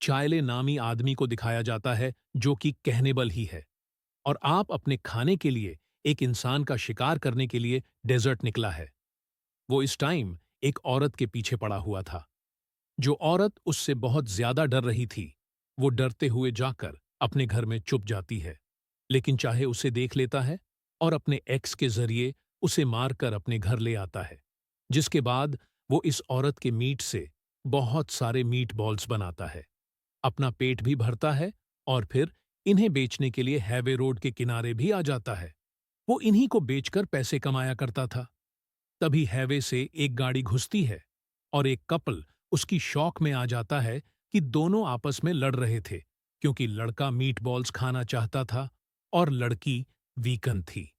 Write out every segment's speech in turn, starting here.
चायले नामी आदमी को दिखाया जाता है जो कि कहनेबल ही है। और आप अपने खाने के लिए एक इंसान का शिकार करने के लिए डेजर्ट निकला है। वो इस टाइम एक औरत के पीछे पड़ा हुआ था। जो औरत उससे बहुत ज्यादा डर रही थी, वो डरते हुए जाकर अपने घर में छुप जाती है। लेकिन चाहे उसे देख लेता है और अपने एक्स के जरिए उसे मारकर अपने घर ले आता है, जिसके बाद वो इस औरत के मीट से बहुत सारे मीट बॉल्स बनाता है, अपना पेट भी भरता है और फिर इन्हें बेचने के लिए हाईवे रोड के किनारे भी आ जाता है। वो इन्हीं को बेचकर पैसे कमाया करता था। तभी हाईवे से एक गाड़ी घुसती है और एक कपल उसकी शौक में आ जाता है कि दोनों आपस में लड़ रहे थे, क्योंकि लड़का मीट बॉल्स खाना चाहता था और लड़की वीकन थी।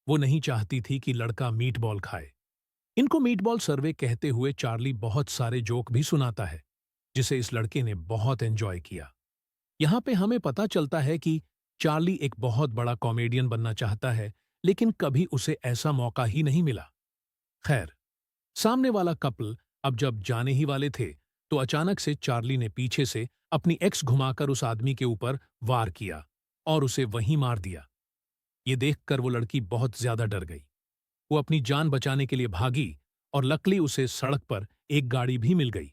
वो नहीं चाहती थी कि लड़का मीट बॉल खाए। इनको मीट बॉल सर्वे कहते हुए चार्ली बहुत सारे जोक भी सुनाता है, जिसे इस लड़के ने बहुत एंजॉय किया। यहाँ पे हमें पता चलता है कि चार्ली एक बहुत बड़ा कॉमेडियन बनना चाहता है, लेकिन कभी उसे ऐसा मौका ही नहीं मिला। खैर, सामने वाला कपल अब जब जाने ही वाले थे, तो अचानक से चार्ली ने पीछे से अपनी एक्स घुमाकर उस आदमी के ऊपर वार किया और उसे वहीं मार दिया। ये देखकर वो लड़की बहुत ज्यादा डर गई। वो अपनी जान बचाने के लिए भागी और लकली उसे सड़क पर एक गाड़ी भी मिल गई।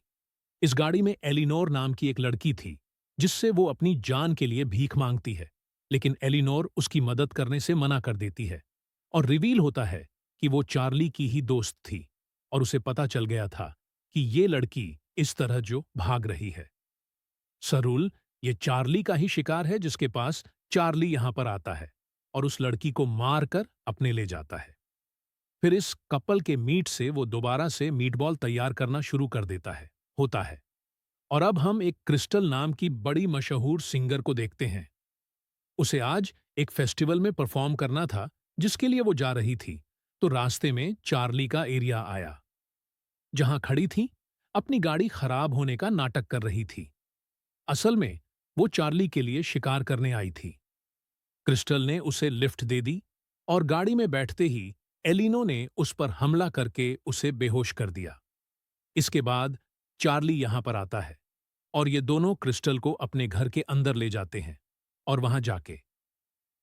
इस गाड़ी में एलिनोर नाम की एक लड़की थी, जिससे वो अपनी जान के लिए भीख मांगती है, लेकिन एलिनोर उसकी मदद करने से मना कर देती है और रिवील होता है कि वो चार्ली की ही दोस्त थी और उसे पता चल गया था कि ये लड़की इस तरह जो भाग रही है। सरूल, ये चार्ली का ही शिकार है जिसके पास चार्ली यहां पर आता है और उस लड़की को मारकर अपने ले जाता है। फिर इस कपल के मीट से वो दोबारा से मीटबॉल तैयार करना शुरू कर देता है होता है। और अब हम एक क्रिस्टल नाम की बड़ी मशहूर सिंगर को देखते हैं। उसे आज एक फेस्टिवल में परफॉर्म करना था, जिसके लिए वो जा रही थी। तो रास्ते में चार्ली का एरिया आया, जहां खड़ी थी, अपनी गाड़ी खराब होने का नाटक कर रही थी। असल में वो चार्ली के लिए शिकार करने आई थी। क्रिस्टल ने उसे लिफ्ट दे दी और गाड़ी में बैठते ही एलिनो ने उस पर हमला करके उसे बेहोश कर दिया। इसके बाद चार्ली यहां पर आता है और ये दोनों क्रिस्टल को अपने घर के अंदर ले जाते हैं और वहां जाके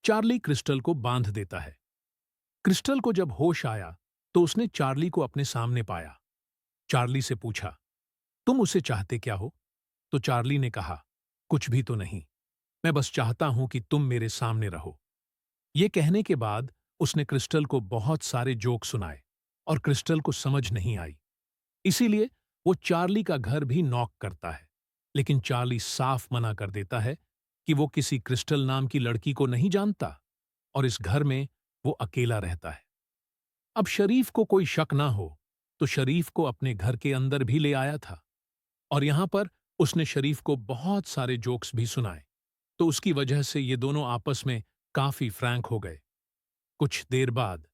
चार्ली क्रिस्टल को बांध देता है। क्रिस्टल को जब होश आया तो उसने चार्ली को अपने सामने पाया। चार्ली से पूछा, तुम उसे चाहते क्या हो? तो चार्ली ने कहा, कुछ भी तो नहीं, मैं बस चाहता हूं कि तुम मेरे सामने रहो। ये कहने के बाद उसने क्रिस्टल को बहुत सारे जोक सुनाए और क्रिस्टल को समझ नहीं आई। इसीलिए वो चार्ली का घर भी नॉक करता है, लेकिन चार्ली साफ मना कर देता है कि वो किसी क्रिस्टल नाम की लड़की को नहीं जानता और इस घर में वो अकेला रहता है। अब शरीफ को कोई शक ना हो, तो शरीफ को अपने घर के अंदर भी ले आया था और यहां पर उसने शरीफ को बहुत सारे जोक्स भी सुनाए। तो उसकी वजह से ये दोनों आपस में काफी फ्रैंक हो गए। कुछ देर बाद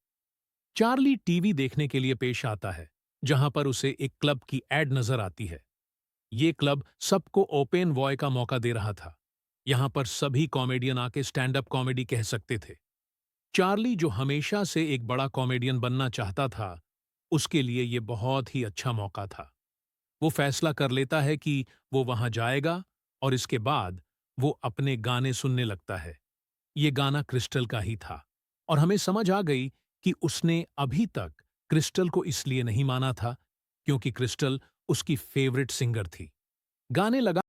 चार्ली टीवी देखने के लिए पेश आता है, जहां पर उसे एक क्लब की एड नजर आती है। ये क्लब सबको ओपन वॉय का मौका दे रहा था। यहां पर सभी कॉमेडियन आके स्टैंड अप कॉमेडी कह सकते थे। चार्ली, जो हमेशा से एक बड़ा कॉमेडियन बनना चाहता था, उसके लिए ये बहुत ही अच्छा मौका था। वो फैसला कर लेता है कि वो वहां जाएगा और इसके बाद वो अपने गाने सुनने लगता है। ये गाना क्रिस्टल का ही था और हमें समझ आ गई कि उसने अभी तक क्रिस्टल को इसलिए नहीं माना था क्योंकि क्रिस्टल उसकी फेवरेट सिंगर थी। गाने लगा